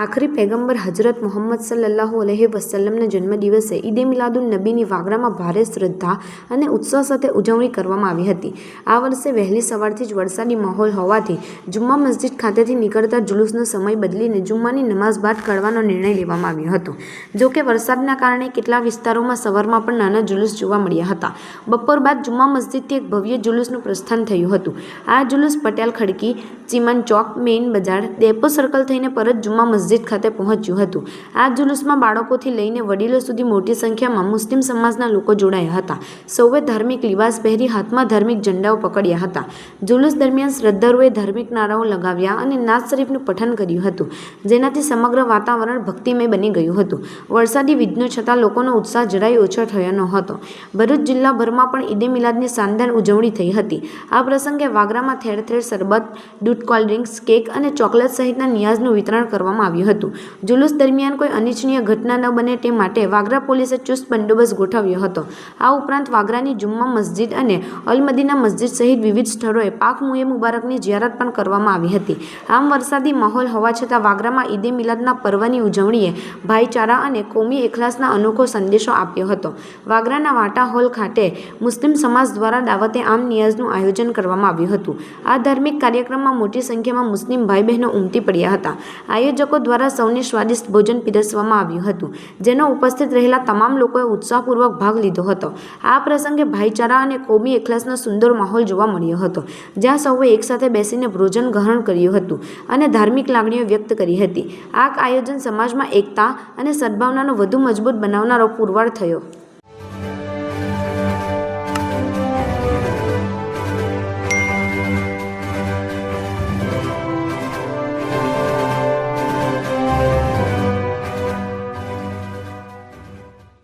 આખરી પૈગંબર હજરત મુહમ્મદ સલ્લલ્લાહુ અલૈહિ વસલ્લમના જન્મદિવસે ઈદે મિલાદુન નબીની વાગરામાં ભારે શ્રદ્ધા અને ઉત્સાહ સાથે ઉજવણી કરવામાં આવી હતી. આ વર્ષે વહેલી સવારથી જ વરસાદી માહોલ હોવાથી જુમ્મા મસ્જિદ ખાતેથી નીકળતા જુલુસનો સમય બદલીને જુમ્માની નમાઝ બાદ કાઢવાનો નિર્ણય લેવામાં આવ્યો હતો. જોકે વરસાદના કારણે કેટલાક વિસ્તારોમાં સવારમાં પણ નાના જુલુસ જોવા મળ્યા હતા. બપોર બાદ જુમ્મા મસ્જિદથી એક ભવ્ય જુલુસનું પ્રસ્થાન થયું હતું. આ જુલુસ પટેલ ખડકી, ચીમન ચોક, મેઇન બજાર, ડેપો સર્કલ થઈને પરત જુમ્મા મસ્જિદ ખાતે પહોંચ્યું હતું. આ જુલુસમાં બાળકોથી લઈને વડીલો સુધી મોટી સંખ્યામાં મુસ્લિમ સમાજના લોકો જોડાયા હતા. સૌએ ધાર્મિક લિબાસ પહેરી હાથમાં ધાર્મિક ઝંડાઓ પકડ્યા હતા. જુલુસ દરમિયાન શ્રદ્ધાળુઓએ ધાર્મિક નારાઓ લગાવ્યા અને નાત શરીફનું પઠન કર્યું હતું, જેનાથી સમગ્ર વાતાવરણ ભક્તિમય બની ગયું હતું. વરસાદી વિઘ્નો છતાં લોકોનો ઉત્સાહ જરાય ઓછો થયો નહોતો. ભરૂચ જિલ્લાભરમાં પણ ઈદે મિલાદની શાનદાર ઉજવણી થઈ હતી. આ પ્રસંગે વાગરામાં ઠેર ઠેર શરબત, દૂધ, કોલ્ડ ડ્રિંક્સ, કેક અને ચોકલેટ સહિતના નિયાઝનું વિતરણ કરવામાં આવ્યું હતું. જુલુસ દરમિયાન કોઈ અનિચ્છનીય ઘટના ન બને તે માટે વાગરા પોલીસે ચુસ્ત બંદોબસ્ત ગોઠવ્યો હતો. આ ઉપરાંત વાગરાની જુમ્મા મસ્જિદ અને અલ મદીના મસ્જિદ સહિત વિવિધ સ્થળોએ પાક મુબારકની જિયારત પણ કરવામાં આવી હતી. આમ વરસાદી માહોલ હોવા છતાં વાગરામાં ઈદે મિલાદના પર્વની ઉજવણીએ ભાઈચારા અને કોમી એખલાસના અનોખો સંદેશો આપ્યો હતો. વાગરાના વાટા હોલ ખાતે મુસ્લિમ સમાજ દ્વારા દાવતે આમ નિયાઝનું આયોજન કરવામાં આવ્યું હતું. આ ધાર્મિક કાર્યક્રમમાં મોટી સંખ્યામાં મુસ્લિમ ભાઈ બહેનો ઉમટી પડ્યા હતા. આયોજકો દ્વારા સૌને સ્વાદિષ્ટ ભોજન પીરસવામાં આવ્યું હતું, જેનો ઉપસ્થિત રહેલા તમામ લોકોએ ઉત્સાહપૂર્વક ભાગ લીધો હતો. આ પ્રસંગે ભાઈચારા અને કોમી એખલાસનો સુંદર માહોલ જોવા મળ્યો હતો, જ્યાં સૌએ એકસાથે બેસીને ભોજન ગ્રહણ કર્યું હતું અને ધાર્મિક લાગણીઓ વ્યક્ત કરી હતી. આ આયોજન સમાજમાં એકતા અને સદભાવનાનો વધુ મજબૂત બનાવનારો પુરવાર થયો.